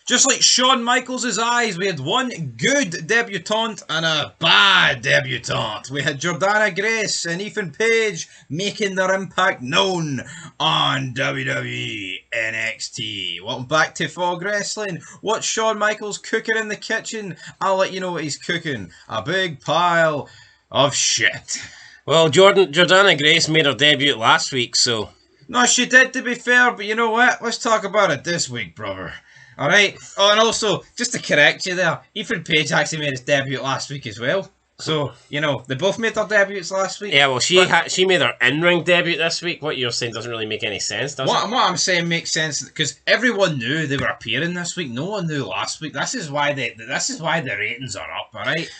Just like Shawn Michaels' eyes, we had one good debutante and a bad debutante. We had Jordana Grace and Ethan Page making their impact known on WWE NXT. Welcome back to Fog Wrestling. What's Shawn Michaels cooking in the kitchen? I'll let you know what he's cooking. A big pile of shit. Well, Jordana Grace made her debut last week, so... No, she did, to be fair, but you know what? Let's talk about it this week, brother. Alright? Oh, and also, just to correct you there, Ethan Page actually made his debut last week as well. So, you know, they both made their debuts last week. Yeah, well, she made her in-ring debut this week. What you're saying doesn't really make any sense, does it? What I'm saying makes sense, because everyone knew they were appearing this week. No one knew last week. This is why the ratings are up, alright?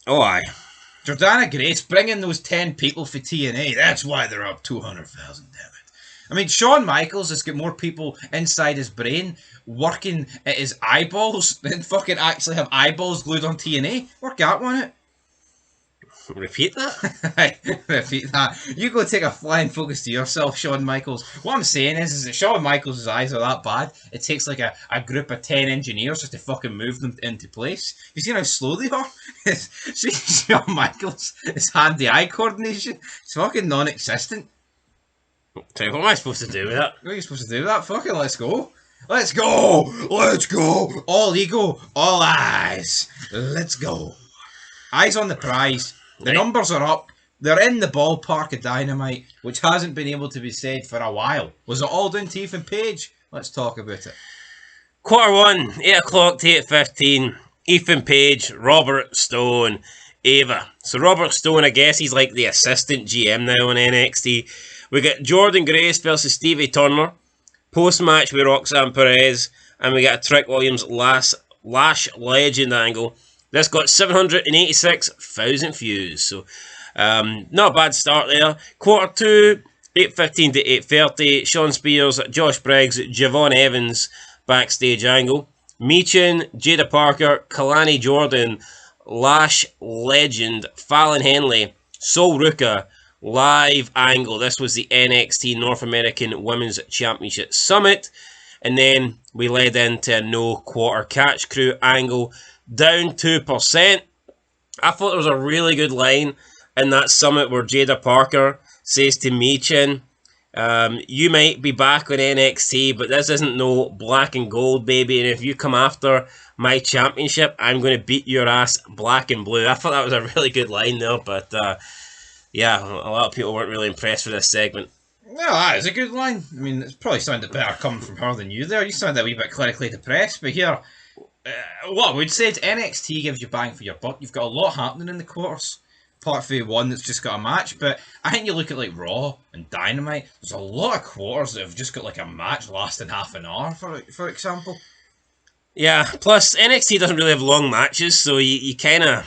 Oh, aye. Jordana Grace bringing those 10 people for TNA, that's why they're up 200,000, damn it. I mean, Shawn Michaels has got more people inside his brain working at his eyeballs than fucking actually have eyeballs glued on TNA. Work out on it. Repeat that? Repeat that. You go take a flying focus to yourself, Shawn Michaels. What I'm saying is that Shawn Michaels' eyes are that bad, it takes like a group of 10 engineers just to fucking move them into place. You see how slow they are? See, Shawn Michaels, his hand-eye coordination, it's fucking non-existent. What am I supposed to do with that? What are you supposed to do with that? Fucking let's go. Let's go! Let's go! All ego, all eyes. Let's go. Eyes on the prize. The numbers are up. They're in the ballpark of Dynamite, which hasn't been able to be said for a while. Was it all down to Ethan Page? Let's talk about it. Quarter 1, 8 o'clock to 8:15. Ethan Page, Robert Stone, Ava. So Robert Stone, I guess he's like the assistant GM now on NXT. We got Jordan Grace versus Stevie Turner. Post-match with Roxanne Perez. And we got a Trick Williams Lash Legend angle. This got 786,000 views. So, not a bad start there. Quarter 2, 8:15 to 8:30. Sean Spears, Josh Briggs, Javon Evans backstage angle. Meechin, Jada Parker, Kalani Jordan, Lash Legend, Fallon Henley, Sol Ruka, live angle. This was the NXT North American Women's Championship Summit. And then we led into a no quarter catch crew angle, down 2%. I thought there was a really good line in that summit where Jada Parker says to Meechin, you might be back on NXT, but this isn't no black and gold, baby. And if you come after my championship, I'm going to beat your ass black and blue. I thought that was a really good line there, but yeah, a lot of people weren't really impressed with this segment. No, that is a good line. I mean, it's probably sounded better coming from her than you there. You sound a wee bit clinically depressed, but here, what I would say is NXT gives you bang for your buck. You've got a lot happening in the quarters. Apart from one that's just got a match, but I think you look at like Raw and Dynamite, there's a lot of quarters that have just got like a match lasting half an hour, for example. Yeah, plus NXT doesn't really have long matches, so you kind of,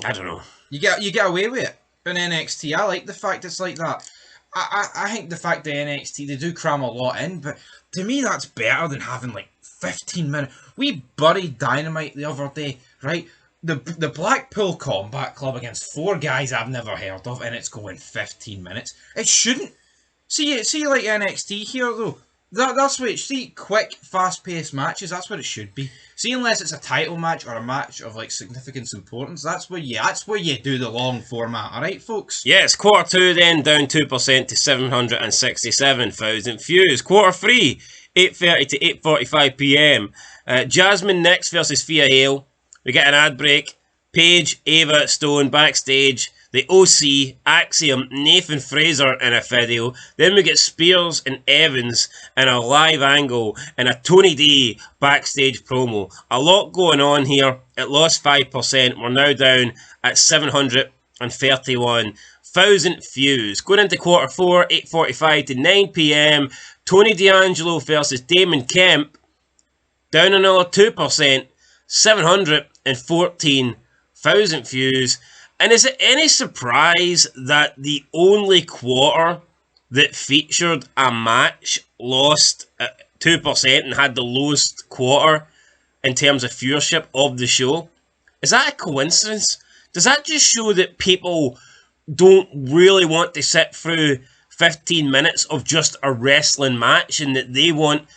I don't know. You get away with it in NXT. I like the fact it's like that. I think the fact that NXT, they do cram a lot in, but to me that's better than having like 15 minutes. We buried Dynamite the other day, right? The Blackpool Combat Club against 4 guys I've never heard of, and it's going 15 minutes. It shouldn't. See like NXT here though. That's what it should be. Quick, fast-paced matches. That's what it should be. See, unless it's a title match or a match of like significance importance, that's where you do the long format. All right, folks. Yes, quarter 2 then down 2% to 767,000 views. Quarter 3, 8:30 to 8:45 p.m. Jasmine Nix versus Fia Hale. We get an ad break. Paige, Ava, Stone backstage. The OC, Axiom, Nathan Fraser in a video. Then we get Spears and Evans in a live angle and a Tony D backstage promo. A lot going on here. It lost 5%. We're now down at 731,000 views. Going into quarter 4, 8:45 to 9 p.m. Tony D'Angelo versus Damon Kemp. Down another 2%. 714,000 views. And is it any surprise that the only quarter that featured a match lost 2% and had the lowest quarter in terms of viewership of the show? Is that a coincidence? Does that just show that people don't really want to sit through 15 minutes of just a wrestling match and that they want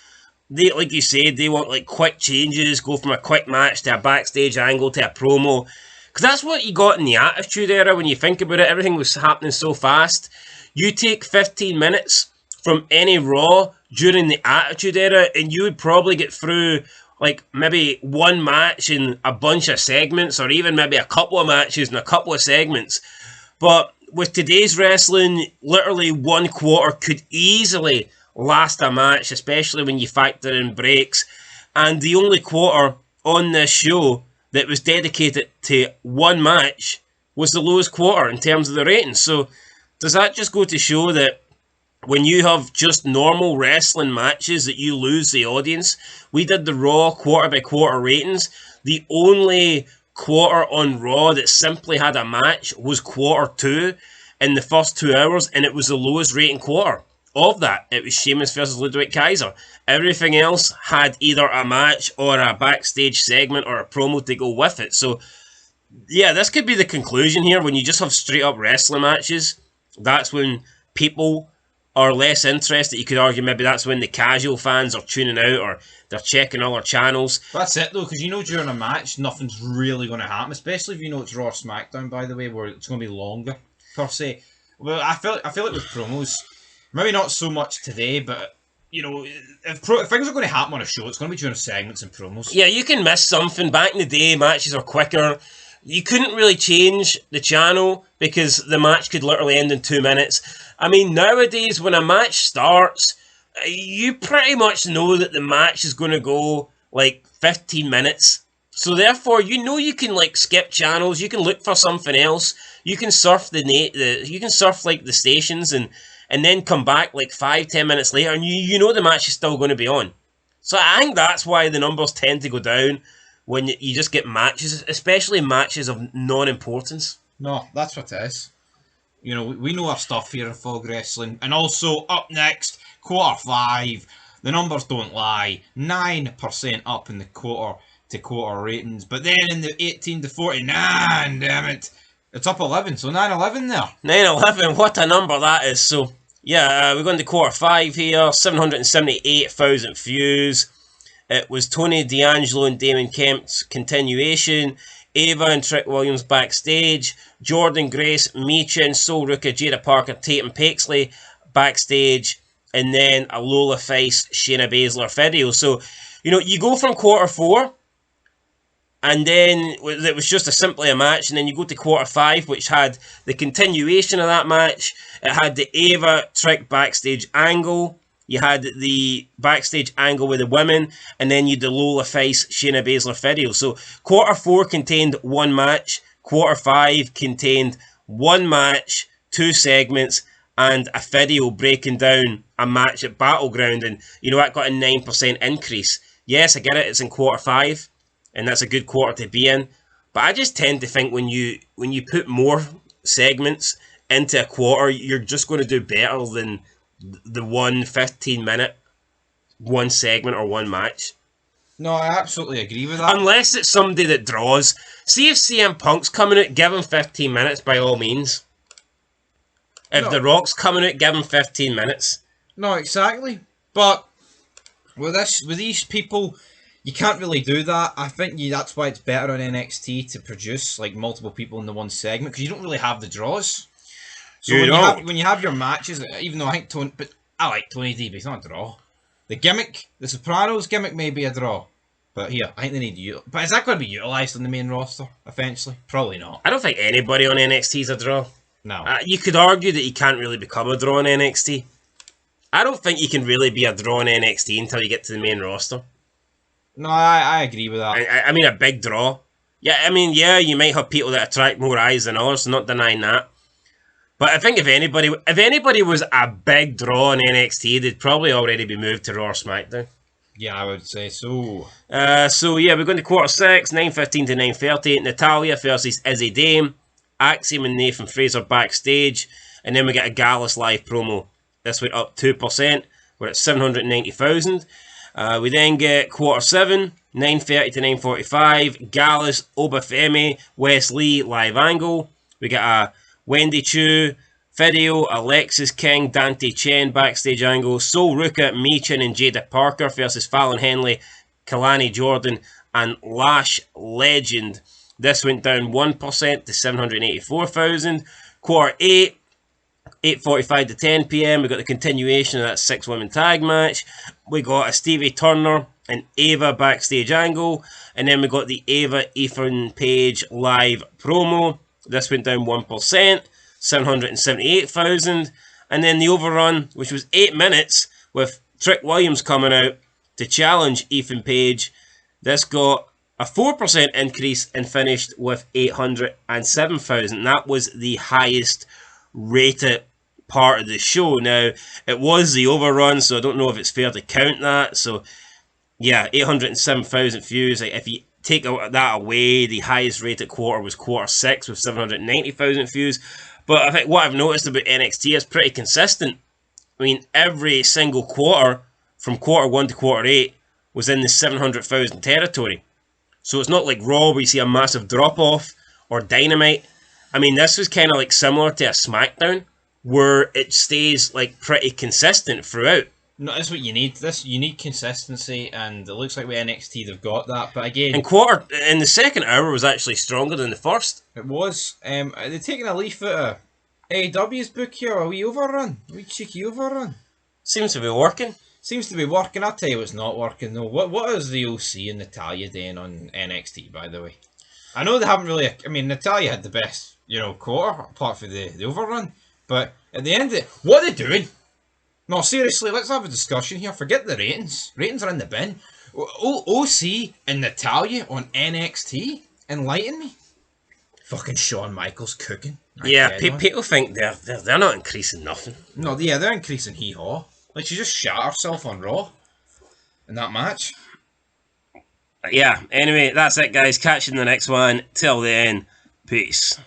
They, like you said, they want like quick changes, go from a quick match to a backstage angle to a promo. Because that's what you got in the Attitude Era when you think about it. Everything was happening so fast. You take 15 minutes from any Raw during the Attitude Era and you would probably get through like maybe one match and a bunch of segments, or even maybe a couple of matches and a couple of segments. But with today's wrestling, literally 1/4 could easily last a match, especially when you factor in breaks. And the only quarter on this show that was dedicated to one match was the lowest quarter in terms of the ratings. So does that just go to show that when you have just normal wrestling matches that you lose the audience? We did the Raw quarter by quarter ratings. The only quarter on Raw that simply had a match was quarter 2 in the first 2 hours, and it was the lowest rating quarter of that. It was Sheamus versus Ludwig Kaiser. Everything else had either a match or a backstage segment or a promo to go with it. So yeah, this could be the conclusion here. When you just have straight up wrestling matches, that's when people are less interested. You could argue maybe that's when the casual fans are tuning out or they're checking other channels. That's it though, because you know during a match nothing's really going to happen, especially if you know it's Raw or SmackDown, by the way, where it's going to be longer per se. Well, I feel like with promos, maybe not so much today, but you know, if things are going to happen on a show, it's going to be during segments and promos. Yeah, you can miss something. Back in the day, matches are quicker. You couldn't really change the channel because the match could literally end in 2 minutes. I mean, nowadays, when a match starts, you pretty much know that the match is going to go like 15 minutes. So therefore, you know you can like skip channels. You can look for something else. You can surf you can surf like the stations and then come back like 5-10 minutes later, and you know the match is still going to be on. So I think that's why the numbers tend to go down when you just get matches, especially matches of non-importance. No, that's what it is. You know, we know our stuff here in Fog Wrestling. And also, up next, quarter 5. The numbers don't lie. 9% up in the quarter-to-quarter ratings. But then in the 18 to 49, damn it, it's up 11. So 9-11 there. 9-11, what a number that is. So, yeah, we're going to quarter 5 here. 778,000 views. It was Tony D'Angelo and Damon Kemp's continuation. Ava and Trick Williams backstage. Jordan Grace, Michin, Sol Ruka, Jada Parker, Tatum Paxley backstage. And then a Lola Face, Shayna Baszler video. So, you know, you go from quarter 4, and then it was just simply a match. And then you go to quarter 5, which had the continuation of that match. It had the Ava Trick backstage angle. You had the backstage angle with the women, and then you had the Lola Face, Shayna Baszler video. So quarter 4 contained one match, quarter 5 contained one match, 2 segments, and a video breaking down a match at Battleground, and you know that got a 9% increase. Yes, I get it, it's in quarter 5, and that's a good quarter to be in. But I just tend to think when you put more segments into a quarter, you're just going to do better than the 15-minute one segment or one match. No, I absolutely agree with that. Unless it's somebody that draws. See if CM Punk's coming out, give him 15 minutes by all means. If The Rock's coming out, give him 15 minutes. No, exactly. But with these people, you can't really do that. I think that's why it's better on NXT to produce like multiple people in the one segment, because you don't really have the draws. So when you have your matches, even though I think I like Tony D, but he's not a draw. The gimmick, the Sopranos gimmick may be a draw, but here I think they need you. But is that going to be utilised on the main roster eventually? Probably not. I don't think anybody on NXT is a draw. No. You could argue that you can't really become a draw in NXT. I don't think you can really be a draw in NXT until you get to the main roster. No, I agree with that. I mean, a big draw. Yeah, I mean, yeah, you might have people that attract more eyes than others, not denying that. But I think if anybody was a big draw in NXT, they'd probably already be moved to Raw or SmackDown. Yeah, I would say so. So yeah, we're going to quarter 6, 9:15 to 9:30. Natalya versus Izzy Dame. Axiom and Nathan Fraser backstage. And then we get a Gallus live promo. This went up 2%. We're at 790,000. We then get quarter 7, 9:30 to 9:45. Gallus, Obafemi, Wes Lee live angle. We get a Wendy Chu Video, Alexis King, Dante Chen backstage angle, Sol Ruka, Michin and Jada Parker versus Fallon Henley, Kalani Jordan and Lash Legend. This went down 1% to 784,000. Quarter 8, 8:45 to 10 p.m. We got the continuation of that 6-woman tag match. We got a Stevie Turner and Ava backstage angle. And then we got the Ava Ethan Page live promo. This went down 1%, 778,000. And then the overrun, which was 8 minutes, with Trick Williams coming out to challenge Ethan Page. This got a 4% increase and finished with 807,000. That was the highest rated part of the show. Now, it was the overrun, so I don't know if it's fair to count that. So, yeah, 807,000 views. If you take that away, the highest rated quarter was quarter 6 with 790,000 views. But I think what I've noticed about NXT is pretty consistent. I mean, every single quarter, from quarter 1 to quarter 8, was in the 700,000 territory. So it's not like Raw where you see a massive drop-off, or Dynamite. I mean, this was kind of like similar to a SmackDown, where it stays like pretty consistent throughout. No, that's what you need. You need consistency, and it looks like with NXT they've got that. But again, in the second hour was actually stronger than the first. It was. They're taking a leaf out of AEW's book here. A wee overrun, a wee cheeky overrun. Seems to be working. Seems to be working. I'll tell you what's not working though. What is the OC and Natalya doing on NXT, by the way? I know they haven't really. I mean, Natalya had the best, quarter apart from the overrun. But at the end of it, what are they doing? No, seriously, let's have a discussion here. Forget the ratings. Ratings are in the bin. OC and Natalya on NXT? Enlighten me. Fucking Shawn Michaels cooking. People think they're not increasing nothing. No, yeah, they're increasing hee-haw. Like, she just shot herself on Raw in that match. Yeah, anyway, that's it, guys. Catch you in the next one. Till then, peace.